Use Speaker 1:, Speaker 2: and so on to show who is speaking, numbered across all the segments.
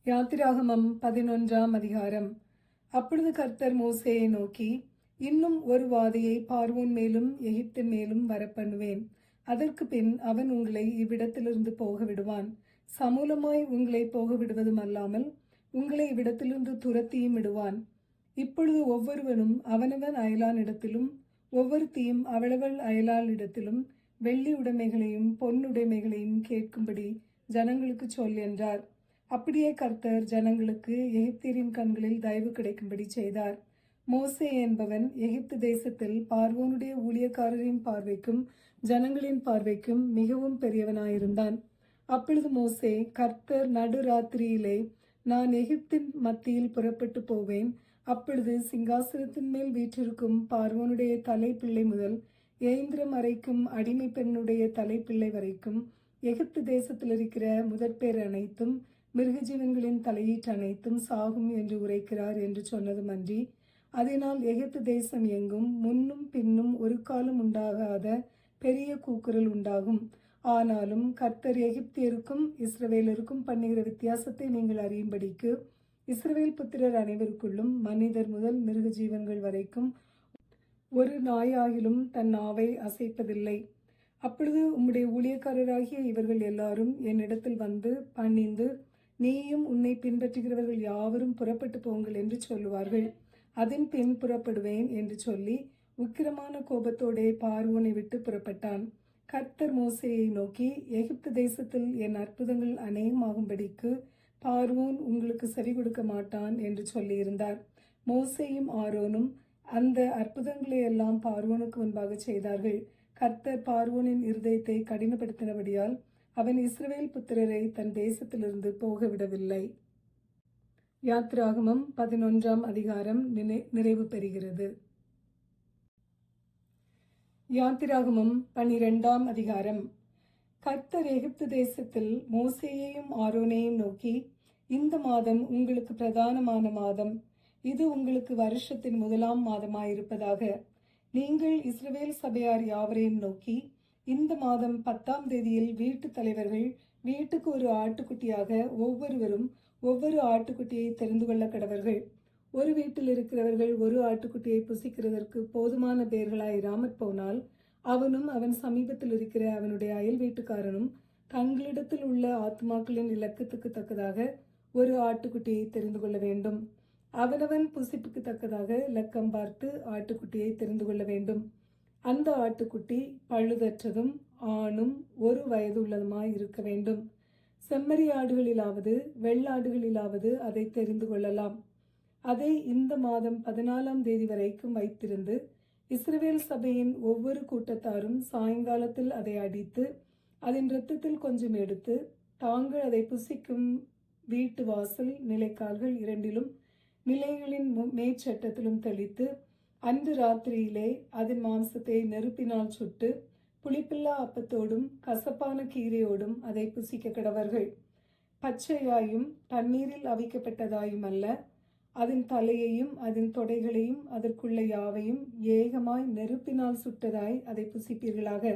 Speaker 1: யாத்திராகமம் 11ஆம் அதிகாரம். அப்பொழுது கர்த்தர் மோசேயை நோக்கி, இன்னும் ஒரு வாதையை பார்வோன் மேலும் எகிப்தின் மேலும் வரப்பண்ணுவேன். அதற்கு பின் அவன் உங்களை இவ்விடத்திலிருந்து போக விடுவான். சமூலமாய் உங்களை போக விடுவதும் அல்லாமல் உங்களை இவ்விடத்திலிருந்து துரத்தியும் விடுவான். இப்பொழுது ஒவ்வொருவனும் அவனவன் அயலானிடத்திலும் ஒவ்வொருத்தியும் அவளவள் அயலாளிடத்திலும் வெள்ளி உடைமைகளையும் பொன்னுடைமைகளையும் கேட்கும்படி ஜனங்களுக்கு சொல் என்றார். அப்படியே கர்த்தர் ஜனங்களுக்கு எகிப்தியரின் கண்களில் தயவு கிடைக்கும்படி செய்தார். மோசே என்பவன் எகிப்து தேசத்தில் பார்வோனுடைய ஊழியக்காரரின் பார்வைக்கும் ஜனங்களின் பார்வைக்கும் மிகவும் பெரியவனாயிருந்தான். அப்பொழுது மோசே, கர்த்தர் நடுராத்திரியிலே நான் எகிப்தின் மத்தியில் புறப்பட்டு போவேன். அப்பொழுது சிங்காசனத்தின் மேல் வீற்றிருக்கும் பார்வோனுடைய தலைப்பிள்ளை முதல் ஏந்திரம் வரைக்கும் அடிமை பெண்ணுடைய தலைப்பிள்ளை வரைக்கும் எகிப்து தேசத்தில் இருக்கிற முதற்பேர் அனைத்தும் மிருகஜீவன்களின் தலையீட்டு அனைத்தும் சாகும் என்று உரைக்கிறார் என்று சொன்னதுமன்றி, அதனால் எகிப்து தேசம் எங்கும் முன்னும் பின்னும் ஒரு காலம் உண்டாகாத பெரிய கூக்குரல் உண்டாகும். ஆனாலும் கர்த்தர் எகிப்தியருக்கும் இஸ்ரவேலருக்கும் பண்ணுகிற வித்தியாசத்தை நீங்கள் அறியும்படிக்கு இஸ்ரவேல் புத்திரர் அனைவருக்குள்ளும் மனிதர் முதல் மிருக ஜீவன்கள் வரைக்கும் ஒரு நாயாகிலும் தன் நாவை அசைப்பதில்லை. அப்பொழுது உம்முடைய ஊழியக்காரராகிய இவர்கள் எல்லாரும் என்னிடத்தில் வந்து பணிந்து, நீயும் உன்னை பின்பற்றுகிறவர்கள் யாவரும் புறப்பட்டு போங்கள் என்று சொல்லுவார்கள். அதன் பின் புறப்படுவேன் என்று சொல்லி உக்கிரமான கோபத்தோடே பார்வோனை விட்டு புறப்பட்டான். கர்த்தர் மோசேயை நோக்கி, எகிப்து தேசத்தில் என் அற்புதங்கள் அநேகமாகும்படிக்கு பார்வோன் உங்களுக்கு செவி கொடுக்க மாட்டான் என்று சொல்லியிருந்தார். மோசேயும் ஆரோனும் அந்த அற்புதங்களை எல்லாம் பார்வோனுக்கு முன்பாக செய்தார்கள். கர்த்தர் பார்வோனின் இருதயத்தை கடினப்படுத்தினபடியால் அவன் இஸ்ரவேல் புத்திரரை தன் தேசத்திலிருந்து போக விடவில்லை. யாத்திராகமம் 11ஆம் அதிகாரம் நிறைவு பெறுகிறது. யாத்திராகமம் 12ஆம் அதிகாரம். கர்த்தர் எகிப்து தேசத்தில் மோசேயையும் ஆரோனையும் நோக்கி, இந்த மாதம் உங்களுக்கு பிரதானமான மாதம். இது உங்களுக்கு வருஷத்தின் முதலாம் மாதமாயிருப்பதாக. நீங்கள் இஸ்ரவேல் சபையார் யாவரையும் நோக்கி, இந்த மாதம் 10ஆம் தேதியில் வீட்டு தலைவர்கள் வீட்டுக்கு ஒரு ஆட்டுக்குட்டியாக ஒவ்வொருவரும் ஒவ்வொரு ஆட்டுக்குட்டியை தெரிந்து கொள்ள கடவர்கள். ஒரு வீட்டில் இருக்கிறவர்கள் ஒரு ஆட்டுக்குட்டியை புசிக்கிறதற்கு போதுமான பேர்களாயிராமற் போனால் அவனும் அவன் சமீபத்தில் இருக்கிற அவனுடைய அயல் வீட்டுக்காரனும் தங்களிடத்தில் உள்ள ஆத்மாக்களின் இலக்கத்துக்கு தக்கதாக ஒரு ஆட்டுக்குட்டியை தெரிந்து கொள்ள வேண்டும். அவனவன் புசிப்புக்கு தக்கதாக இலக்கம் பார்த்து ஆட்டுக்குட்டியை தெரிந்து கொள்ள வேண்டும். அந்த ஆட்டுக்குட்டி பழுதற்றதும் ஆணும் ஒரு வயதுள்ளதுமாய் இருக்க வேண்டும். செம்மறி ஆடுகளிலாவது வெள்ளாடுகளிலாவது அதை தெரிந்து கொள்ளலாம். அதை இந்த மாதம் 14ஆம் தேதி வரைக்கும் வைத்திருந்து இஸ்ரவேல் சபையின் ஒவ்வொரு கூட்டத்தாரும் சாயங்காலத்தில் அதை அடித்து அதன் இரத்தத்தில் கொஞ்சம் எடுத்து தாங்கள் அதை புசிக்கும் வீட்டு வாசல் நிலைக்கால்கள் இரண்டிலும் நிலைகளின் மேற்சட்டத்திலும் தெளித்து அன்று ராத்திரியிலே அதன் மாம்சத்தை நெருப்பினால் சுட்டு புளிப்பில்லா அப்பத்தோடும் கசப்பான கீரையோடும் அதை புசிக்க கடவர்கள். பச்சையாயும் தண்ணீரில் அவிக்கப்பட்டதாயும் அல்ல, அதன் தலையையும் அதன் தொடைகளையும் அதற்குள்ள யாவையும் ஏகமாய் நெருப்பினால் சுட்டதாய் அதை புசிப்பீர்களாக.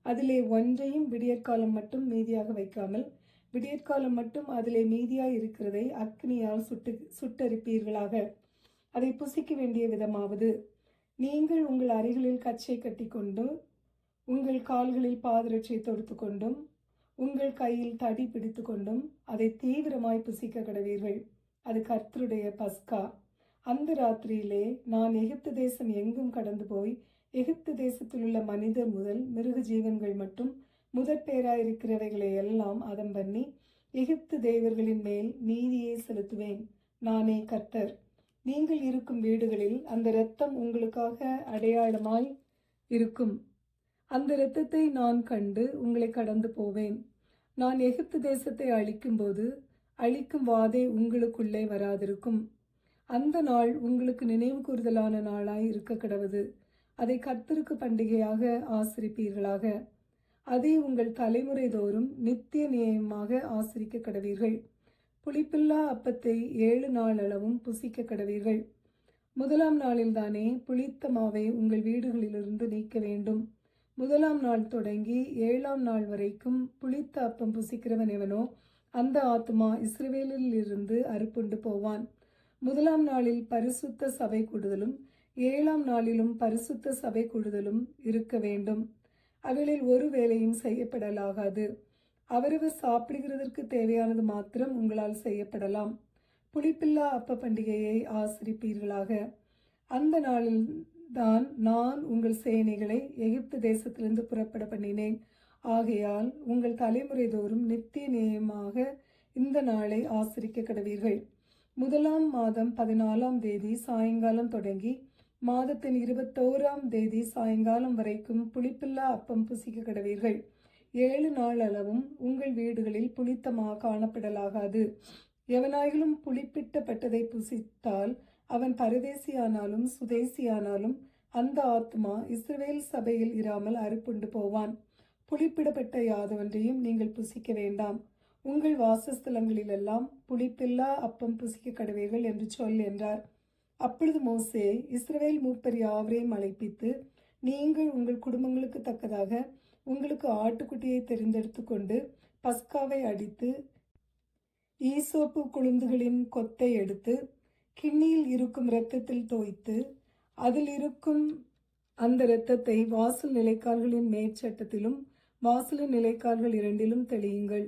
Speaker 1: அதிலே ஒன்றையும் விடியற்காலம் மட்டும் மீதியாக வைக்காமல் விடியற்காலம் மட்டும் அதிலே மீதியாய் இருக்கிறதை அக்னியால் சுட்டரிப்பீர்களாக. அதை புசிக்க வேண்டிய விதமாவது, நீங்கள் உங்கள் அறைகளில் கச்சை கட்டி கொண்டு உங்கள் கால்களில் பாதரட்சை தொடுத்து கொண்டும் உங்கள் கையில் தடி பிடித்து கொண்டும் அதை தீவிரமாய் புசிக்க கடவீர்கள். அது கர்த்தருடைய பஸ்கா. அந்த ராத்திரியிலே நான் எகிப்து தேசம் எங்கும் கடந்து போய் எகிப்து தேசத்தில் உள்ள மனிதர் முதல் மிருக ஜீவன்கள் மட்டும் முதற்பேராயிருக்கிறவைகளை எல்லாம் அதம் பண்ணி எகிப்து தேவர்களின் மேல் நீதியை செலுத்துவேன். நானே கர்த்தர். நீங்கள் இருக்கும் வீடுகளில் அந்த இரத்தம் உங்களுக்காக அடையாளமாய் இருக்கும். அந்த இரத்தத்தை நான் கண்டு உங்களை கடந்து போவேன். நான் எகிப்து தேசத்தை அழிக்கும்போது அழிக்கும் வாதை உங்களுக்குள்ளே வராதிருக்கும். அந்த நாள் உங்களுக்கு நினைவு கூறுதலான நாளாய் இருக்க கடவது. அதை கர்த்தருக்கு பண்டிகையாக ஆசரிப்பீர்களாக. அதை உங்கள் தலைமுறை தோறும் நித்திய நியமமாக ஆசரிக்க கடவீர்கள். புளிப்பில்லா அப்பத்தை 7 நாள் அளவும் புசிக்க கடவீர்கள். முதலாம் நாளில்தானே புளித்த மாவை உங்கள் வீடுகளிலிருந்து நீக்க வேண்டும். முதலாம் நாள் தொடங்கி 7ஆம் நாள் வரைக்கும் புளித்த அப்பம் புசிக்கிறவன் எவனோ அந்த ஆத்துமா இஸ்ரவேலில் இருந்து அறுப்புண்டு போவான். முதலாம் நாளில் பரிசுத்த சபை கூடுதலும் 7ஆம் நாளிலும் பரிசுத்த சபை கூடுதலும் இருக்க வேண்டும். அவைகளில் ஒரு வேலையும் செய்யப்படலாகாது. அவரவர் சாப்பிடுகிறதற்கு தேவையானது மாத்திரம் உங்களால் செய்யப்படலாம். புளிப்பில்லா அப்ப பண்டிகையை ஆசரிப்பீர்களாக. அந்த நாளில் தான் நான் உங்கள் சேனைகளை எகிப்து தேசத்திலிருந்து புறப்பட பண்ணினேன். ஆகையால் உங்கள் தலைமுறை தோறும் நித்திய நியமமாக இந்த நாளை ஆசரிக்க கடவீர்கள். முதலாம் மாதம் 14ஆம் தேதி சாயங்காலம் தொடங்கி மாதத்தின் 21ஆம் தேதி சாயங்காலம் வரைக்கும் புளிப்பில்லா அப்பம் புசிக்க கடவீர்கள். 7 நாள் அளவும் உங்கள் வீடுகளில் புளித்தமா காணப்படலாகாது. எவனாயிலும் புளிப்பிட்டப்பட்டதை புசித்தால் அவன் பரதேசியானாலும் சுதேசியானாலும் அந்த ஆத்மா இஸ்ரவேல் சபையில் இராமல் அறுப்புண்டு போவான். புளிப்பிடப்பட்ட யாதொன்றையும் நீங்கள் புசிக்க வேண்டாம். உங்கள் வாசஸ்தலங்களிலெல்லாம் புளிப்பில்லா அப்பம் புசிக்க கடவீர்கள் என்று சொல் என்றார். அப்பொழுது மோசே இஸ்ரவேல் மூப்பர் யாவரையும் அழைப்பித்து, நீங்கள் உங்கள் குடும்பங்களுக்கு தக்கதாக உங்களுக்கு ஆட்டுக்குட்டியை தெரிந்தெடுத்து கொண்டு பஸ்காவை அடித்து ஈசோப்பு கொழுந்துகளின் கொத்தை எடுத்து கிண்ணியில் இருக்கும் இரத்தத்தில் தோய்த்து அதில் இருக்கும் அந்த இரத்தத்தை வாசல் நிலைக்கால்களின் மேற்சட்டத்திலும் வாசலின் நிலைக்கால்கள் இரண்டிலும் தெளியுங்கள்.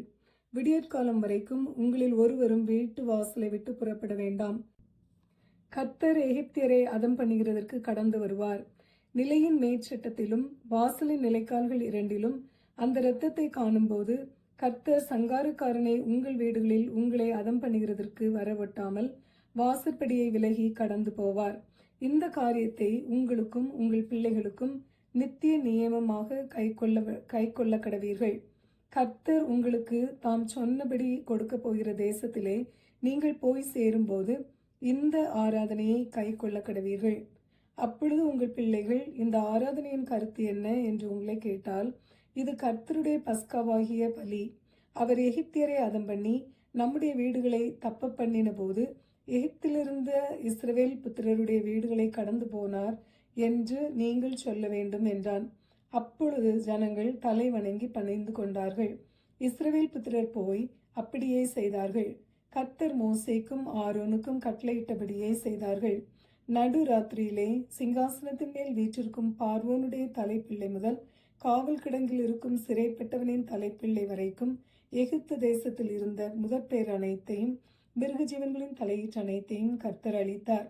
Speaker 1: விடியற்காலம் வரைக்கும் உங்களில் ஒருவரும் வீட்டு வாசலை விட்டு புறப்பட வேண்டாம். கர்த்தர் எகிப்தியரை அதம் பண்ணுகிறதற்கு கடந்து வருவார். நிலையின் மேற்சட்டத்திலும் வாசலின் நிலைக்கால்கள் இரண்டிலும் அந்த இரத்தத்தை காணும்போது கர்த்தர் சங்காரக்காரனை உங்கள் வீடுகளில் உங்களை அதம் பண்ணுகிறதற்கு வரவொட்டாமல் வாசற்படியை விலகி கடந்து போவார். இந்த காரியத்தை உங்களுக்கும் உங்கள் பிள்ளைகளுக்கும் நித்திய நியமமாக கைக்கொள்ள கடவீர்கள். கர்த்தர் உங்களுக்கு தாம் சொன்னபடி கொடுக்க போகிற தேசத்திலே நீங்கள் போய் சேரும்போது இந்த ஆராதனையை கைக்கொள்ள கடவீர்கள். அப்பொழுது உங்கள் பிள்ளைகள், இந்த ஆராதனையின் கருத்து என்ன என்று உங்களை கேட்டால், இது கர்த்தருடைய பஸ்காவாகிய பலி. அவர் எகிப்தியரை அதம் பண்ணி நம்முடைய வீடுகளை தப்ப பண்ணின போது எகிப்திலிருந்த இஸ்ரவேல் புத்திரருடைய வீடுகளை கடந்து போனார் என்று நீங்கள் சொல்ல வேண்டும் என்றான். அப்பொழுது ஜனங்கள் தலை வணங்கி பணிந்து கொண்டார்கள். இஸ்ரவேல் புத்திரர் போய் அப்படியே செய்தார்கள். கர்த்தர் மோசேக்கும் ஆரோனுக்கும் கட்டளையிட்டபடியே செய்தார்கள். நடு ராத்திரியிலே சிங்காசனத்தின் மேல் வீற்றிருக்கும் பார்வோனுடைய தலைப்பிள்ளை முதல் காவல் கிடங்கில் இருக்கும் சிறைப்பட்டவனின் தலைப்பிள்ளை வரைக்கும் எகிப்து தேசத்தில் இருந்த முதற்பேர் அனைத்தையும் மிருக ஜீவன்களின் தலையீற்று அனைத்தையும் கர்த்தர் அளித்தார்.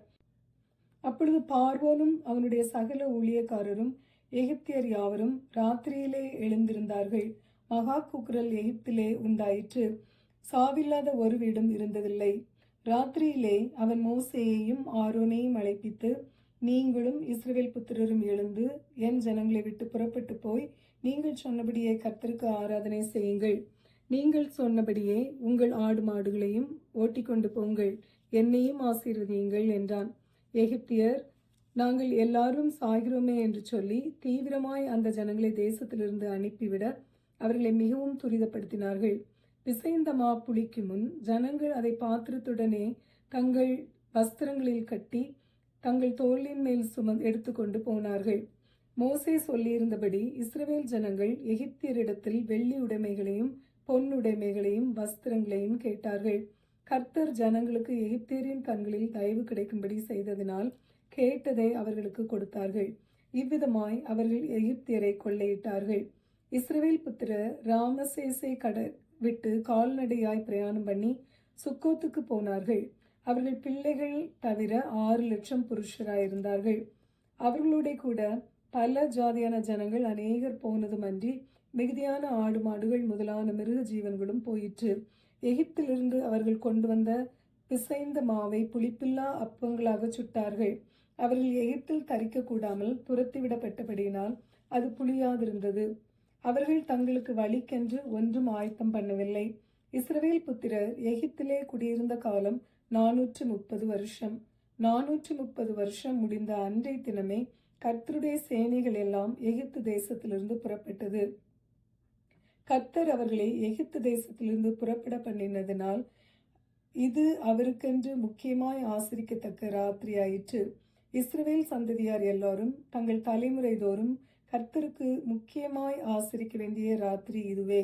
Speaker 1: அப்பொழுது பார்வோனும் அவனுடைய சகல ஊழியக்காரரும் எகிப்தியர் யாவரும் ராத்திரியிலே எழுந்திருந்தார்கள். மகா கூக்குரல் எகிப்திலே உண்டாயிற்று. சாவில்லாத ஒரு வீடும் இருந்ததில்லை. ராத்திரியிலே அவன் மோசேயையும் ஆரோனையும் அழைப்பித்து, நீங்களும் இஸ்ரவேல் புத்திரரும் எழுந்து என் ஜனங்களை விட்டு புறப்பட்டு போய் நீங்கள் சொன்னபடியே கர்த்தருக்கு ஆராதனை செய்யுங்கள். நீங்கள் சொன்னபடியே உங்கள் ஆடு மாடுகளையும் ஓட்டிக்கொண்டு போங்கள், என்னையும் ஆசீர்வதியுங்கள் என்றான். எகிப்தியர், நாங்கள் எல்லாரும் சாகிறோமே என்று சொல்லி தீவிரமாய் அந்த ஜனங்களை தேசத்திலிருந்து அனுப்பிவிட அவர்களை மிகவும் துரிதப்படுத்தினார்கள். பிசைந்த மா புளிக்கும் முன் ஜனங்கள் அதை பாத்திரத்துடனே தங்கள் வஸ்திரங்களில் கட்டி தங்கள் தோளின் மேல் எடுத்துக்கொண்டு போனார்கள். மோசே சொல்லியிருந்தபடி இஸ்ரவேல் ஜனங்கள் எகிப்தியரிடத்தில் வெள்ளி உடைமைகளையும் பொன்னுடைமைகளையும் வஸ்திரங்களையும் கேட்டார்கள். கர்த்தர் ஜனங்களுக்கு எகிப்தியரின் கண்களில் தயவு கிடைக்கும்படி செய்ததினால் கேட்டதை அவர்களுக்கு கொடுத்தார்கள். இவ்விதமாய் அவர்கள் எகிப்தியரை கொள்ளையிட்டார்கள். இஸ்ரவேல் புத்திரர் ராமசேசை விட்டு கால்நடையாய் பிரயாணம் பண்ணி சுக்கோத்துக்கு போனார்கள். அவர்கள் பிள்ளைகள் தவிர 6 லட்சம் புருஷராயிருந்தார்கள். அவர்களுடைய கூட பல ஜாதியான ஜனங்கள் அநேகர் போனதுமன்றி மிகுதியான ஆடு மாடுகள் முதலான மிருக ஜீவன்களும் போயிற்று. எகிப்திலிருந்து அவர்கள் கொண்டு வந்த பிசைந்த மாவை புளிப்பில்லா அப்பங்களாக சுட்டார்கள். அவர்கள் எகிப்தில் தரிக்க கூடாமல் துரத்திவிடப்பட்டபடியினால் அது புளியாதிருந்தது. அவர்கள் தங்களுக்கு வழிக்கென்று ஒன்றும் ஆயத்தம் பண்ணவில்லை. இஸ்ரவேல் புத்திரர் எகிப்திலே குடியிருந்த காலம் 430 வருஷம். 430 வருஷம் முடிந்த அன்றைய தினமே கர்த்தருடைய சேனைகள் எல்லாம் எகிப்து தேசத்திலிருந்து புறப்பட்டது. கர்த்தர் அவர்களை எகிப்து தேசத்திலிருந்து புறப்பட பண்ணினதினால் இது அவருக்கென்று முக்கியமாய் ஆசரிக்கத்தக்க ராத்திரி ஆயிற்று. இஸ்ரவேல் சந்ததியார் எல்லாரும் தங்கள் தலைமுறை தோறும் கர்த்தருக்கு முக்கியமாய் ஆசரிக்க வேண்டிய ராத்திரி இதுவே.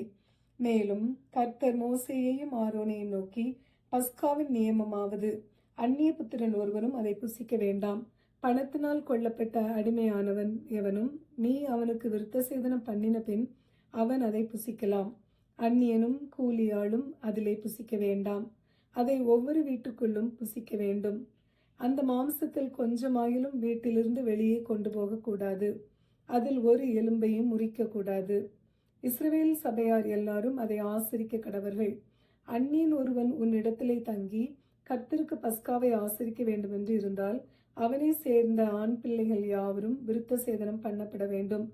Speaker 1: மேலும் கர்த்தர் மோசேயையும் ஆரோனையும் நோக்கி, பஸ்காவின் நியமமாவது, அந்நிய புத்திரன் ஒருவனும் அதை புசிக்க வேண்டாம். பணத்தினால் கொல்லப்பட்ட அடிமையானவன் எவனும் நீ அவனுக்கு விருத்த சேதனம் பண்ணின பின் அவன் அதை புசிக்கலாம். அந்நியனும் கூலியாளும் அதிலே புசிக்க வேண்டாம். அதை ஒவ்வொரு வீட்டுக்குள்ளும் புசிக்க வேண்டும். அந்த மாம்சத்தில் கொஞ்சமாயிலும் வீட்டிலிருந்து வெளியே கொண்டு போகக்கூடாது. அதில் ஒரு எலும்பையும் முறிக்கக்கூடாது. இஸ்ரவேல் சபையார் எல்லாரும் அதை ஆசரிக்க கடவர்கள். அந்நியன் ஒருவன் உன்னிடத்திலே தங்கி கர்த்தருக்கு பஸ்காவை ஆசரிக்க வேண்டுமென்று இருந்தால் அவனை சேர்ந்த ஆண் பிள்ளைகள் யாவரும் விருத்த சேதனம் பண்ணப்பட வேண்டும்.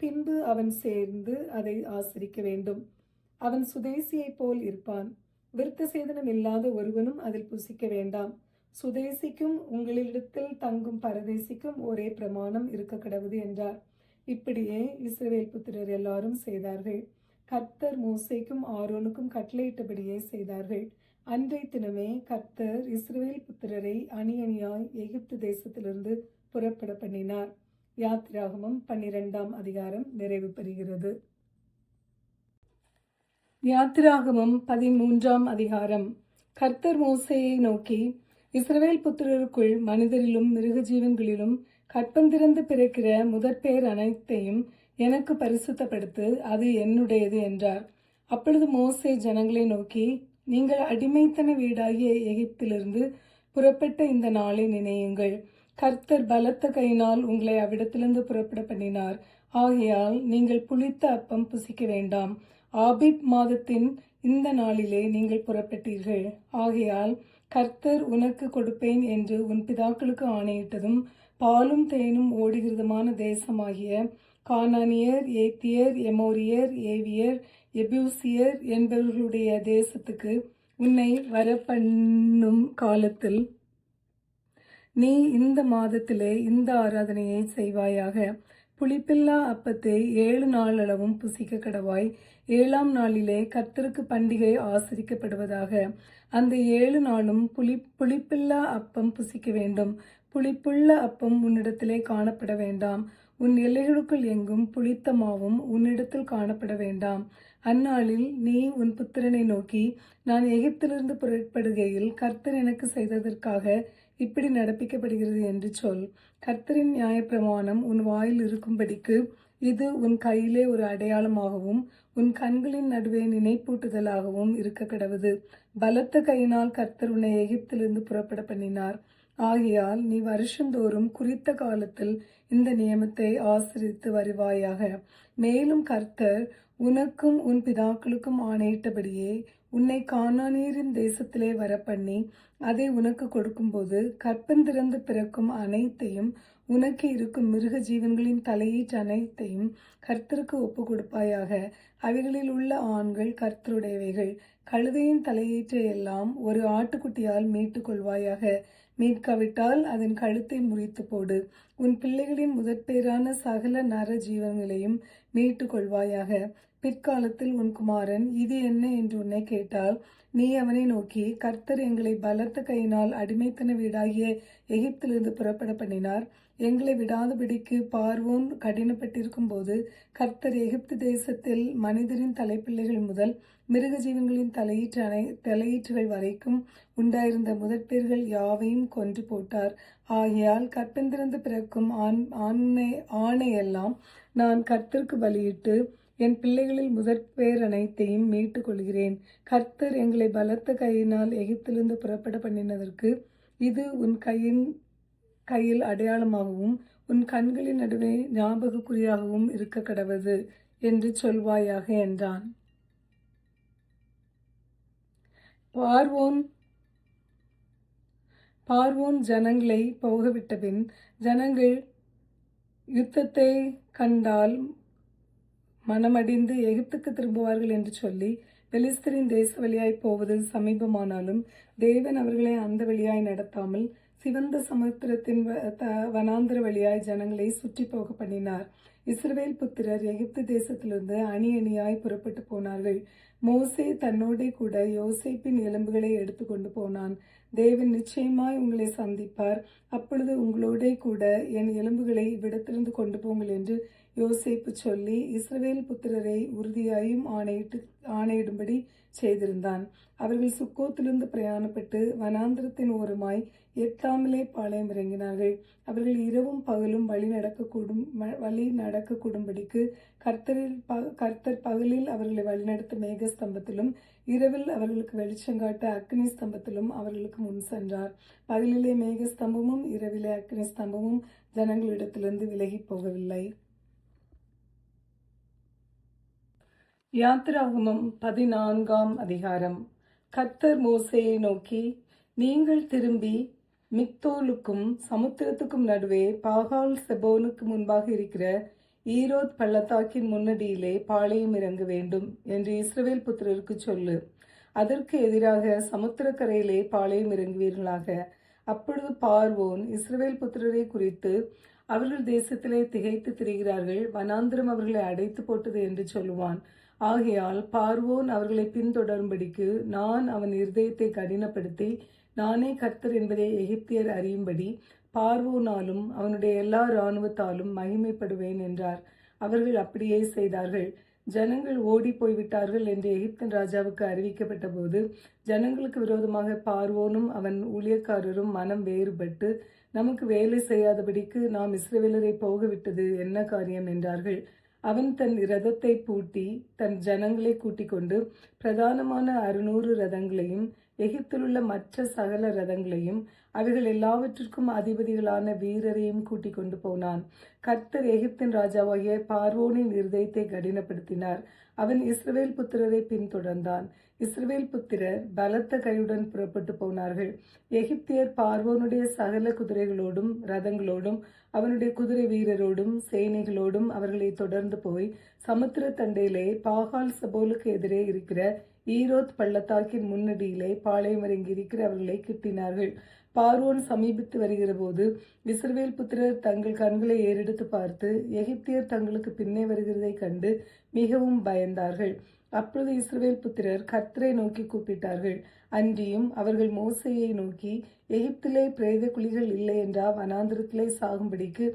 Speaker 1: பின்பு அவன் சேர்ந்து அதை ஆசரிக்க வேண்டும். அவன் சுதேசியைப் போல் இருப்பான். விருத்த சேதனம் இல்லாத ஒருவனும் அதில் புசிக்க வேண்டாம். சுதேசிக்கும் உங்களிடத்தில் தங்கும் பரதேசிக்கும் ஒரே பிரமாணம் இருக்க கடவுது என்றார். இப்படியே இஸ்ரவேல் புத்திரர் எல்லாரும் செய்தார்கள். கர்த்தர் மோசேக்கும் ஆரோனுக்கும் கட்டளையிட்டபடியே செய்தார்கள். அன்றைய தினமே கர்த்தர் இஸ்ரவேல் புத்திரரை அணி அணியாய் எகிப்து தேசத்திலிருந்து புறப்பட பண்ணினார். யாத்திராகமம் 12ஆம் அதிகாரம் நிறைவு பெறுகிறது. யாத்திராகமம் 13ஆம் அதிகாரம். கர்த்தர் மோசேயை நோக்கி, இஸ்ரவேல் புத்திரருக்குள் மனிதரிலும் மிருக ஜீவன்களிலும் கற்பந்திறந்து பிறக்கிற முதற்பேர் அனைத்தையும் எனக்கு பரிசுத்தப்படுத்து, அது என்னுடையது என்றார். அப்பொழுது மோசே ஜனங்களை நோக்கி, நீங்கள் அடிமைத்தன வீடாகிய எகிப்திலிருந்து புறப்பட்ட இந்த நாளை நினையுங்கள். கர்த்தர் பலத்த கையினால் உங்களை அவ்விடத்திலிருந்து புறப்பட பண்ணினார். ஆகையால் நீங்கள் புளித்த அப்பம் புசிக்க வேண்டாம். ஆபிப் மாதத்தின் இந்த நாளிலே நீங்கள் புறப்பட்டீர்கள். ஆகையால் கர்த்தர் உனக்கு கொடுப்பேன் என்று உன் பிதாக்களுக்கு ஆணையிட்டதும் பாலும் தேனும் ஓடுகிறதுமான தேசமாகிய கானானியர், ஏத்தியர், எமோரியர், ஏவியர், எபூசியர் என்பவர்களுடைய தேசத்துக்கு உன்னை வரப்பண்ணும் காலத்தில் நீ இந்த மாதத்திலே இந்த ஆராதனையை செய்வாயாக. புளிப்பில்லா அப்பத்தை 7 நாளளவும் புசிக்க கடவாய். 7ஆம் நாளிலே கர்த்தருக்கு பண்டிகை ஆசரிக்கப்படுவதாக. அந்த 7 நாளும் புளிப்பில்லா அப்பம் புசிக்க வேண்டும். புளிப்புள்ள அப்பம் உன்னிடத்திலே காணப்பட வேண்டாம். உன் எல்லைகளுக்குள் எங்கும் புளித்த மாவும் உன்னிடத்தில் காணப்பட வேண்டாம். அந்நாளில் நீ உன் புத்திரனை நோக்கி, நான் எகிப்திலிருந்து புறப்படுகையில் கர்த்தர் எனக்கு செய்ததற்காக இப்படி நடப்பிக்கப்படுகிறது என்று சொல். கர்த்தரின் நியாயப்பிரமாணம் உன் வாயில் இருக்கும்படிக்கு இது உன் கையிலே ஒரு அடையாளமாகவும் உன் கண்களின் நடுவே நினைப்பூட்டுதலாகவும் இருக்க கடவுது. பலத்த கையினால் கர்த்தர் உன்னை எகிப்திலிருந்து புறப்பட பண்ணினார். ஆகையால் நீ வருஷந்தோறும் குறித்த காலத்தில் இந்த நியமத்தை ஆசரித்து வருவாயாக. மேலும் கர்த்தர் உனக்கும் உன் பிதாக்களுக்கும் ஆணையிட்டபடியே உன்னை கானானியரின் தேசத்திலே வரப்பண்ணி அதை உனக்கு கொடுக்கும்போது கற்பந்திறந்து பிறக்கும் அனைத்தையும் உனக்கு இருக்கும் மிருக ஜீவன்களின் தலையீற்று அனைத்தையும் கர்த்தருக்கு ஒப்பு கொடுப்பாயாக. அவைகளில் உள்ள ஆண்கள் கர்த்தருடையவைகள். கழுதையின் தலையீற்றை எல்லாம் ஒரு ஆட்டுக்குட்டியால் மீட்டுக் கொள்வாயாக. மீட்காவிட்டால் அதன் கழுத்தை முறித்து போடு. உன் பிள்ளைகளின் முதற்பேரான சகல நர ஜீவன்களையும் மீட்டு கொள்வாயாக. பிற்காலத்தில் உன் குமாரன் இது என்ன என்று உன்னை கேட்டால் நீ அவனை நோக்கி, கர்த்தர் எங்களை பலத்த கையினால் அடிமைத்தன வீடாகிய எகிப்திலிருந்து புறப்பட பண்ணினார். எங்களை விடாதபடிக்கு பார்வோன் கடினப்பட்டிருக்கும் போது கர்த்தர் எகிப்து தேசத்தில் மனிதரின் தலைப்பிள்ளைகள் முதல் மிருக ஜீவன்களின் தலையீற்றுகள் வரைக்கும் உண்டாயிருந்த முதற்பேர்கள் யாவையும் கொன்று போட்டார். ஆகையால் கற்பந்திறந்து பிறக்கும் ஆணையெல்லாம் நான் கர்த்தருக்கு பலியிட்டு என் பிள்ளைகளில் முதற்பேர் அனைத்தையும் மீட்டுக் கொள்கிறேன். கர்த்தர் எங்களை பலத்த கையினால் எகிப்திலிருந்து புறப்பட பண்ணினதற்கு இது உன் கையில் அடையாளமாகவும் உன் கண்களின் நடுவே ஞாபகக்குறியாகவும் இருக்க கடவது என்று சொல்வாயாக என்றான். பார்வோன் ஜனங்களை போகவிட்டபின் ஜனங்கள் யுத்தத்தை கண்டால் மனமடிந்து எகிப்துக்கு திரும்புவார்கள் என்று சொல்லி பெலிஸ்தரின் தேச வழியாய் போவது சமீபமானாலும் தேவன் அவர்களை அந்த வழியாய் நடத்தாமல் சிவந்த சமுத்திரத்தின் வனாந்திர வழியாய் ஜனங்களை சுற்றி போக பண்ணினார். இஸ்ரவேல் புத்திரர் எகிப்து தேசத்திலிருந்து அணி அணியாய் புறப்பட்டு போனார்கள். மோசே தன்னோடே கூட யோசேப்பின் எலும்புகளை எடுத்துக்கொண்டு போனான். தேவன் நிச்சயமாய் உங்களை சந்திப்பார். அப்பொழுது உங்களோடே கூட என் எலும்புகளை இவ்விடத்திலிருந்து கொண்டு போங்கள் என்று யோசேப்பு சொல்லி இஸ்ரவேல் புத்திரரை உறுதியாயும் ஆணையிடும்படி செய்திருந்தான். அவர்கள் சுக்கோத்திலிருந்து பிரயாணப்பட்டு வனாந்திரத்தின் ஓரமாய் எத்தாமிலே பாளையம் இறங்கினார்கள். அவர்கள் இரவும் பகலும் வழி நடக்கக்கூடும்படிக்கு கர்த்தர் பகலில் அவர்களை வழிநடத்த மேக ஸ்தம்பத்திலும் இரவில் அவர்களுக்கு வெளிச்சங்காட்ட அக்னி ஸ்தம்பத்திலும் அவர்களுக்கு முன் சென்றார். பகலிலே மேக ஸ்தம்பமும் இரவிலே அக்னி ஸ்தம்பமும் ஜனங்களிடத்திலிருந்து விலகி போகவில்லை. யாத்திராகமம் 14ஆம் அதிகாரம். கர்த்தர் மோசேயை நோக்கி, நீங்கள் திரும்பி மிக்தோலுக்கும் சமுத்திரத்துக்கும் நடுவே பாகால் செபோனுக்கு முன்பாக இருக்கிற ஈரோத் பள்ளத்தாக்கின் முன்னடியிலே பாளையம் இறங்க வேண்டும் என்று இஸ்ரவேல் புத்திரருக்கு சொல்லு. அதற்கு எதிராக சமுத்திரக்கரையிலே பாளையம் இறங்குவீர்களாக. அப்பொழுது பார்வோன் இஸ்ரவேல் புத்திரரை குறித்து, அவர்கள் தேசத்திலே திகைத்து திரிகிறார்கள், வனாந்திரம் அவர்களை அடைத்து போட்டது என்று சொல்லுவான். ஆகையால் பார்வோன் அவர்களை பின்தொடரும்படிக்கு நான் அவன் இருதயத்தை கடினப்படுத்தி, நானே கர்த்தர் என்பதை எகிப்தியர் அறியும்படி பார்வோனாலும் அவனுடைய எல்லா இராணுவத்தாலும் மகிமைப்படுவேன் என்றார். அவர்கள் அப்படியே செய்தார்கள். ஜனங்கள் ஓடி போய்விட்டார்கள் என்று எகிப்தின் ராஜாவுக்கு அறிவிக்கப்பட்ட போது, ஜனங்களுக்கு விரோதமாக பார்வோனும் அவன் ஊழியக்காரரும் மனம் வேறுபட்டு, நமக்கு வேலை செய்யாதபடிக்கு நாம் இஸ்ரவேலரை போகவிட்டது என்ன காரியம் என்றார்கள். அவன் தன் இரதத்தை பூட்டி தன் ஜனங்களை கூட்டிக் கொண்டு பிரதானமான 600 ரதங்களையும் எகிப்திலுள்ள மற்ற சகல ரதங்களையும் அவைகள் எல்லாவற்றிற்கும் அதிபதிகளான வீரரையும் கூட்டிக் கொண்டு போனான். கர்த்தர் எகிப்தின் ராஜாவாகிய பார்வோனின் இருதயத்தை கடினப்படுத்தினார். அவன் இஸ்ரவேல் புத்திரரை பின்தொடர்ந்தான். இஸ்ரவேல் புத்திரர் பலத்த கையுடன் புறப்பட்டு போனார்கள். எகிப்தியர் பார்வோனுடைய சகல குதிரைகளோடும் ரதங்களோடும் அவனுடைய குதிரை வீரரோடும் சேனைகளோடும் அவர்களை தொடர்ந்து போய் சமுத்திர தண்டையிலே பாகால் செபோலுக்கு எதிரே இருக்கிற ஈரோத் பள்ளத்தாக்கின் முன்னடியிலே பாளையம் இறங்கியிருக்கிற அவர்களை கிட்டினார்கள். பார்வோன் சமீபித்து வருகிற போது இஸ்ரவேல் புத்திரர் தங்கள் கண்களை ஏறெடுத்து பார்த்து எகிப்தியர் தங்களுக்கு பின்னே வருகிறதை கண்டு மிகவும் பயந்தார்கள். அப்பொழுது இஸ்ரவேல் புத்திரர் கர்த்தரை நோக்கி கூப்பிட்டார்கள். அன்றியும் அவர்கள் மோசேயை நோக்கி, எகிப்திலே பிரேத குழிகள் இல்லை என்றா வனாந்திரத்திலே சாகும்படிக்கு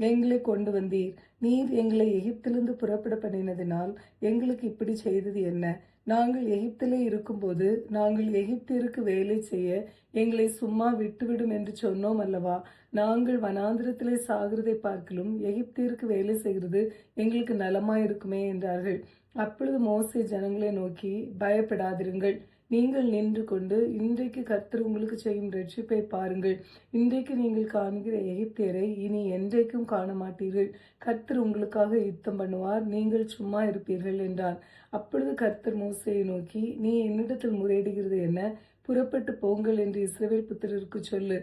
Speaker 1: எங்களை கொண்டு வந்தீர்? நீர் எங்களை எகிப்திலிருந்து புறப்பட பண்ணினதினால் எங்களுக்கு இப்படி செய்தது என்ன? நாங்கள் எகிப்திலே இருக்கும்போது நாங்கள் எகிப்தியருக்கு வேலை செய்ய எங்களை சும்மா விட்டுவிடும் என்று சொன்னோம் அல்லவா? நாங்கள் வனாந்திரத்திலே சாகிறதை பார்க்கிலும் எகிப்தியருக்கு வேலை செய்கிறது எங்களுக்கு நலமாயிருக்குமே என்றார்கள். அப்பொழுது மோசே ஜனங்களை நோக்கி, பயப்படாதிருங்கள், நீங்கள் நின்று கொண்டு இன்றைக்கு கர்த்தர் உங்களுக்கு செய்யும் ரட்சிப்பை பாருங்கள். இன்றைக்கு நீங்கள் காண்கிற எகிப்தியரை இனி என்றைக்கும் காண மாட்டீர்கள். கர்த்தர் உங்களுக்காக யுத்தம் பண்ணுவார், நீங்கள் சும்மா இருப்பீர்கள் என்றார். அப்பொழுது கர்த்தர் மோசேயை நோக்கி, நீ என்னிடத்தில் முறையிடுகிறது என்ன? புறப்பட்டு போங்கள் என்று இஸ்ரவேல் புத்திரருக்கு சொல்லு.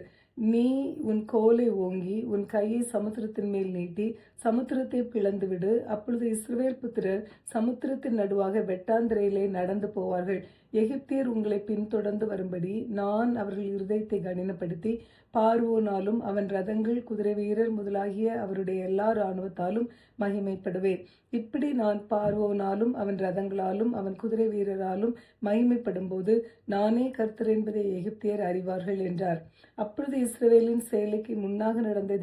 Speaker 1: நீ உன் கோலை ஓங்கி உன் கையை சமுத்திரத்தின் மேல் நீட்டி சமுத்திரத்தை பிளந்துவிடு. அப்பொழுது இஸ்ரவேல் புத்திரர் சமுத்திரத்தின் நடுவாக வெட்டாந்திரையிலே நடந்து போவார்கள். எகிப்தியர் உங்களை பின்தொடர்ந்து வரும்படி நான் அவர்கள் இருதயத்தை கடினப்படுத்தி பார்வோனாலும் அவன் ரதங்கள் குதிரை வீரர் முதலாகிய அவருடைய எல்லா இராணுவத்தாலும் மகிமைப்படுவேன். இப்படி நான் பார்வோனாலும் அவன் ரதங்களாலும் அவன் குதிரை வீரராலும் மகிமைப்படும் போது நானே கர்த்தர் என்பதை எகிப்தியர் அறிவார்கள் என்றார். அப்பொழுது இஸ்ரவேலின் சேலைக்கு முன்னாக நடந்த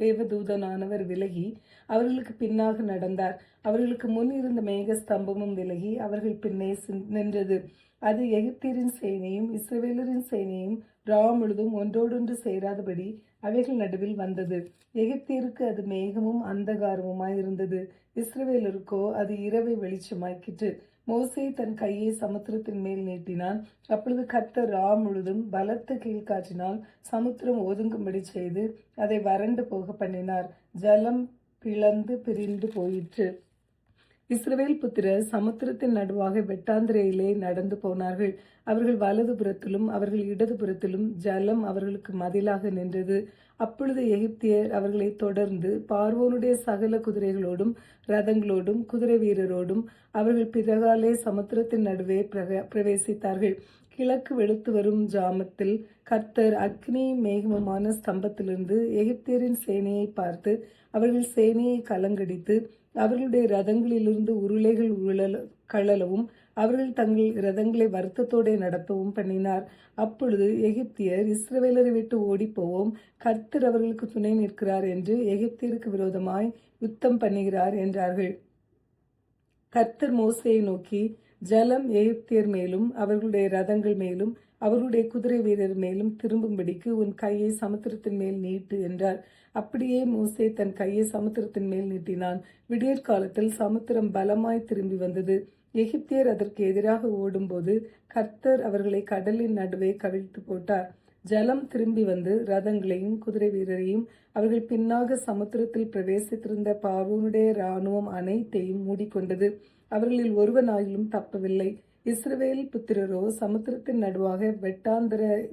Speaker 1: தேவதூதனானவர் விலகி அவர்களுக்கு பின்னாக நடந்தார். அவர்களுக்கு முன் இருந்த மேக ஸ்தம்பமும் விலகி அவர்கள் பின்னே நின்றது. அது எகிப்தியரின் சேனையும் இஸ்ரவேலரின் சேனையும் முழுதும் ஒன்றோடொன்று சேராதபடி அவைகள் நடுவில் வந்தது. எகிப்தியருக்கு அது மேகமும் அந்தகாரமுமாயிருந்தது, இஸ்ரவேலருக்கோ அது இரவை வெளிச்சமாக்கிற்று. மோசே தன் கையை சமுத்திரத்தின் மேல் நீட்டினான். அப்பொழுது கர்த்தர் முழுதும் பலத்த கீழ்காற்றினால் சமுத்திரம் ஒதுங்கும்படி செய்து அதை வறண்டு போக பண்ணினார். ஜலம் பிளந்து பிரிந்து போயிற்று. இஸ்ரவேல் புத்திரர் சமுத்திரத்தின் நடுவாக வெட்டாந்திரையிலே நடந்து போனார்கள். அவர்கள் வலது புறத்திலும் அவர்கள் இடது புறத்திலும் ஜலம் அவர்களுக்கு மதிலாக நின்றது. அப்பொழுது எகிப்தியர் அவர்களை தொடர்ந்து பார்வோனுடைய சகல குதிரைகளோடும் ரதங்களோடும் குதிரை வீரரோடும் அவர்கள் பிறகாலே சமுத்திரத்தின் நடுவே பிரவேசித்தார்கள். கிழக்கு வெளுத்து வரும் ஜாமத்தில் கர்த்தர் அக்னி மேகமுமான ஸ்தம்பத்திலிருந்து எகிப்தியரின் சேனையை பார்த்து அவர்கள் சேனையை கலங்கடித்து அவர்களுடைய ரதங்களிலிருந்து உருளைகள் கழலவும் அவர்கள் தங்கள் இரதங்களை வருத்தத்தோடு நடத்தவும் பண்ணினார். அப்பொழுது எகிப்தியர், இஸ்ரவேலரை விட்டு ஓடிப்போவோம், கர்த்தர் அவர்களுக்கு துணை நிற்கிறார் என்று எகிப்தியருக்கு விரோதமாய் யுத்தம் பண்ணுகிறார் என்றார்கள். கர்த்தர் மோசேயை நோக்கி, ஜலம் எகிப்தியர் மேலும் அவர்களுடைய ரதங்கள் மேலும் அவர்களுடைய குதிரை வீரர் மேலும் திரும்பும்படிக்கு உன் கையை சமுத்திரத்தின் மேல் நீட்டு என்றார். அப்படியே மோசே தன் கையை சமுத்திரத்தின் மேல் நீட்டினான். விடியற்காலத்தில் சமுத்திரம் பலமாய் திரும்பி வந்தது. எகிப்தியர் அதற்கு எதிராக ஓடும்போது கர்த்தர் அவர்களை கடலின் நடுவே கவிழ்த்து போட்டார். ஜலம் திரும்பி வந்து ரதங்களையும் குதிரை வீரரையும் அவர்கள் பின்னாக சமுத்திரத்தில் பிரவேசித்திருந்த பார்வோனுடைய இராணுவம் அனைத்தையும் மூடிக்கொண்டது. அவர்களில் ஒருவனாயிலும் தப்பவில்லை. இஸ்ரவேல் புத்திரரோ சமுத்திரத்தின் நடுவாக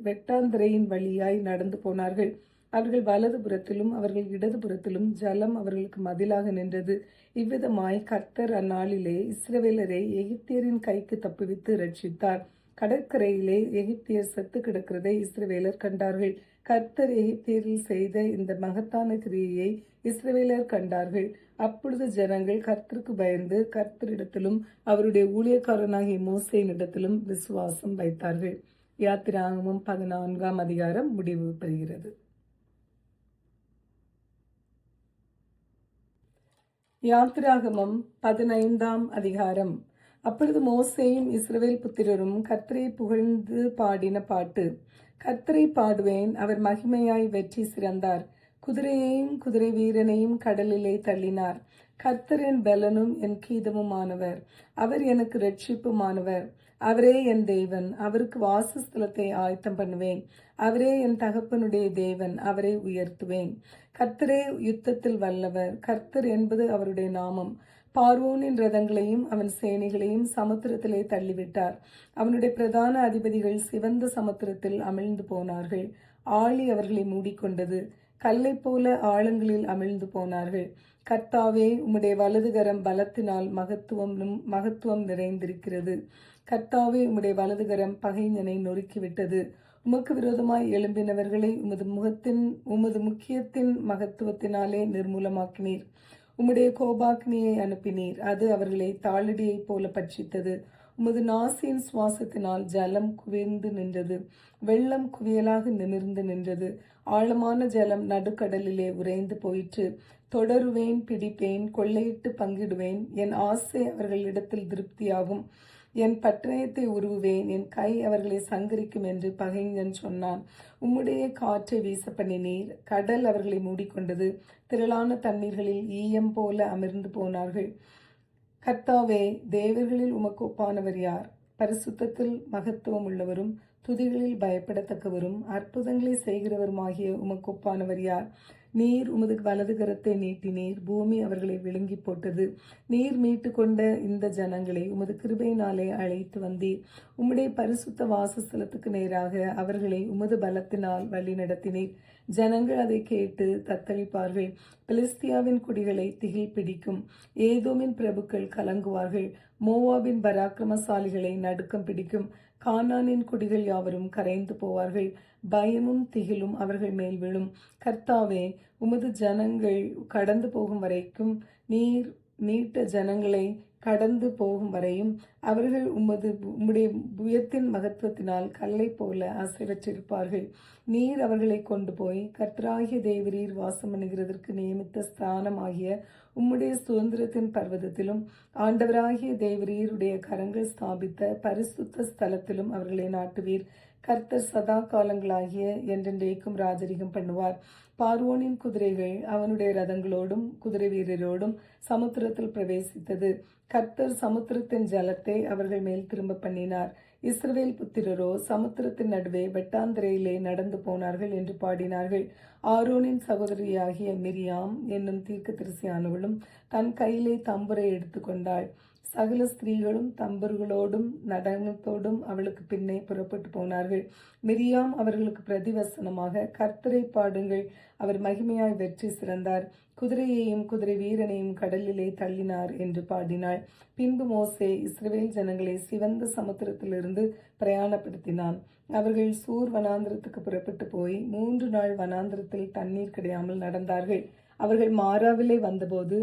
Speaker 1: வெட்டாந்தரையின் வழியாய் நடந்து போனார்கள். அவர்கள் வலது புறத்திலும் அவர்கள் இடது புறத்திலும் ஜலம் அவர்களுக்கு மதிலாக நின்றது. இவ்விதமாய் கர்த்தர் அந்நாளிலே இஸ்ரவேலரை எகிப்தியரின் கைக்கு தப்புவித்து ரட்சித்தார். கடற்கரையிலே எகிப்தியர் செத்து கிடக்கிறதை இஸ்ரவேலர் கண்டார்கள். கர்த்தர் எகிப்தியரில் செய்த இந்த மகத்தான கிரியையை இஸ்ரவேலர் கண்டார்கள். அப்பொழுது ஜனங்கள் கர்த்தருக்கு பயந்து கர்த்தரிடத்திலும் அவருடைய ஊழியக்காரனாகிய மோசேயினிடத்திலும் விசுவாசம் வைத்தார்கள். யாத்திராகமம் 14ஆம் அதிகாரம் முடிவு பெறுகிறது. யாத்திராகமம் 15ஆம் அதிகாரம். அப்பொழுது மோசேயும் இஸ்ரவேல் புத்திரரும் கர்த்தரை புகழ்ந்து பாடின பாட்டு. கர்த்தரை பாடுவேன், அவர் மகிமையாய் வெற்றி சிறந்தார். குதிரையையும் குதிரை வீரனையும் கடலிலே தள்ளினார். கர்த்தர் என் பலனும் என் கீதமுமானவர், அவர் எனக்கு இரட்சிப்புமானவர். அவரே என் தேவன், அவருக்கு வாசஸ்தலத்தை ஆயத்தம் பண்ணுவேன். அவரே என் தகப்பனுடைய தேவன், அவரை உயர்த்துவேன். கர்த்தரே யுத்தத்தில் வல்லவர், கர்த்தர் என்பது அவருடைய நாமம். பார்வோனின் ரதங்களையும் அவன் சேனைகளையும் சமுத்திரத்திலே தள்ளிவிட்டார். அவனுடைய பிரதான அதிபதிகள் சிவந்த சமுத்திரத்தில் அமிழ்ந்து போனார்கள். ஆழி அவர்களை மூடிக்கொண்டது. கல்லை போல ஆழங்களில் அமிழ்ந்து போனார்கள். கர்த்தாவே, உம்முடைய வலதுகரம் பலத்தினால் மகத்துவம் நிறைந்திருக்கிறது. கர்த்தாவே, உம்முடைய வலதுகரம் பகைஞனை நொறுக்கிவிட்டது. உமக்கு விரோதமாய் எழும்பினவர்களை உமது முக்கியத்தின் மகத்துவத்தினாலே நிர்மூலமாக்கினீர். உம்முடைய கோபாக்னியை அனுப்பினீர், அது அவர்களை தாளடியைப் போல பட்சித்தது. உமது நாசியின் சுவாசத்தினால் ஜலம் குவிந்து நின்றது, வெள்ளம் குவியலாக நிமிர்ந்து நின்றது. ஆழமான ஜலம் நடுக்கடலிலே உறைந்து போயிற்று. தொடருவேன், பிடிப்பேன், கொள்ளையிட்டு பங்கிடுவேன். என் ஆசை அவர்களிடத்தில் திருப்தியாகும். என் பட்டயத்தை உருவுவேன், என் கை அவர்களை சங்கரிக்கும் என்று பகைஞன் சொன்னான். உம்முடைய காற்றை வீச பண்ணினீர், கடல் அவர்களை மூடிக்கொண்டது. திரளான தண்ணீர்களில் ஈயம் போல அமிர்ந்து போனார்கள். கர்த்தாவே, தேவர்களில் உமக்கு ஒப்பானவர் யார்? பரிசுத்தத்தில் மகத்துவம் உள்ளவரும் துதிகளில் பயப்படத்தக்கவரும் அற்புதங்களை செய்கிறவருமாகிய உமக்கு ஒப்பானவர் யார்? நீர் உமது வலது கரத்தை நீட்டினீர், பூமி அவர்களை விழுங்கி போட்டது. நீர் மீட்டு கொண்ட இந்த ஜனங்களை உமது கிருபையினாலே அழைத்து வந்தீர். உம்முடைய பரிசுத்த வாசஸ்தலத்துக்கு நேராக அவர்களை உமது பலத்தினால் வழி நடத்தினீர். ஜனங்கள் அதை கேட்டு தத்தளிப்பார்கள். பெலிஸ்தியாவின் குடிகளை திகில் பிடிக்கும். ஏதோமின் பிரபுக்கள் கலங்குவார்கள். மோவாபின் பராக்கிரமசாலிகளை நடுக்கம் பிடிக்கும். கானானின் குடிகள் யாவரும் கரைந்து போவார்கள். பயமும் திகிலும் அவர்கள் மேல் விழும். கர்த்தாவே, உமது ஜனங்கள் கடந்து போகும் வரைக்கும், நீர் மீட்ட ஜனங்களை கடந்து போகும் வரையும் அவர்கள் உம்முடைய புயத்தின் மகத்துவத்தினால் கல்லை போல அசைவற்றிருப்பார்கள். நீர் அவர்களை கொண்டு போய் கர்த்தராகிய தேவரீர் வாசம் பண்ணுகிறதற்கு நியமித்த ஸ்தானமாகிய உம்முடைய சுதந்திரத்தின் பர்வதத்திலும் ஆண்டவராகிய தேவரீருடைய கரங்கள் ஸ்தாபித்த பரிசுத்த ஸ்தலத்திலும் அவர்களை நாட்டுவீர். கர்த்தர் சதா காலங்களாகிய என்றென்றைக்கும் ராஜரிகம் பண்ணுவார். பார்வோனின் குதிரைகள் அவனுடைய ரதங்களோடும் குதிரை வீரரோடும் சமுத்திரத்தில் பிரவேசித்தது. கர்த்தர் சமுத்திரத்தின் ஜலத்தை அவர்கள் மேல் திரும்ப பண்ணினார். இஸ்ரவேல் புத்திரரோ சமுத்திரத்தின் நடுவே வெட்டாந்தரையிலே நடந்து போனார்கள் என்று பாடினார்கள். ஆரோனின் சகோதரியாகிய மிரியாம் என்னும் தீர்க்கதரிசியானவளும் தன் கையிலே தம்புரை எடுத்துக்கொண்டாள். சகல ஸ்திரீகளும் தம்பர்களோடும் நடனத்தோடும் அவளுக்கு பின்னே புறப்பட்டு போனார்கள். மிரியாம் அவர்களுக்கு பிரதிவசனமாக, கர்த்தரை பாடுங்கள், அவர் மகிமையாய் வெற்றி சிறந்தார், குதிரையையும் குதிரை வீரனையும் கடலிலே தள்ளினார் என்று பாடினாள். பின்பு மோசே இஸ்ரவேல் ஜனங்களை சிவந்த சமுத்திரத்திலிருந்து பிரயாணப்படுத்தினான். அவர்கள் சூர் வனாந்திரத்துக்கு புறப்பட்டு போய் 3 நாள் வனாந்திரத்தில் தண்ணீர் கிடையாமல் நடந்தார்கள். அவர்கள் மாராவிலே வந்தபோது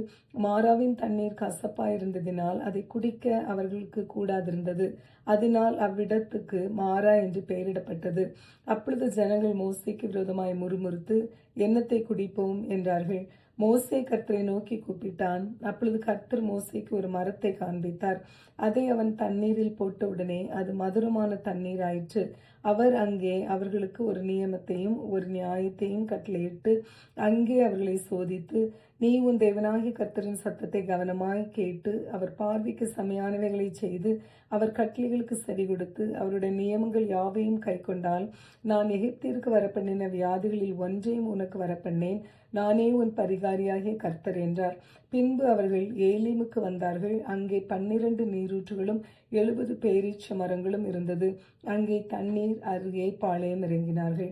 Speaker 1: மாராவின் தண்ணீர் கசப்பாயிருந்ததினால் அதை குடிக்க அவர்களுக்கு கூடாதிருந்தது. அதனால் அவ்விடத்துக்கு மாரா என்று பெயரிடப்பட்டது. அப்பொழுது ஜனங்கள் மோசேக்கு விரோதமாய் முறுமுறுத்து, என்னத்தை குடிப்போம் என்றார்கள். மோசே கர்த்தரை நோக்கி கூப்பிட்டான். அப்பொழுது கர்த்தர் மோசேக்கு ஒரு மரத்தை காண்பித்தார். அதை அவன் தண்ணீரில் போட்டவுடனே அது மதுரமான தண்ணீர் ஆயிற்று. அவர் அங்கே அவர்களுக்கு ஒரு நியமத்தையும் ஒரு நியாயத்தையும் கட்டளையிட்டு அங்கே அவர்களை சோதித்து, நீ உன் தேவனாகிய கர்த்தரின் சத்தத்தை கவனமாய் கேட்டு அவர் பார்வைக்கு செம்மையானவைகளை செய்து அவர் கட்டளைகளுக்கு செவி கொடுத்து அவருடைய நியமங்கள் யாவையும் கைக்கொண்டால், நான் எகிப்திற்கு வரப்பண்ணின வியாதிகளில் ஒன்றையும் உனக்கு வரப்பண்ணேன். நானே உன் பரிகாரியாகிய கர்த்தர் என்றார். பின்பு அவர்கள் ஏலீமுக்கு வந்தார்கள். அங்கே 12 நீரூற்றுகளும் 70 பேரீச்ச மரங்களும் இருந்தது. அங்கே தண்ணீர் அருகே பாளையம் இறங்கினார்கள்.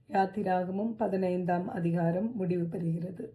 Speaker 1: யாத்திராகமம் 15 முடிவு பெறுகிறது.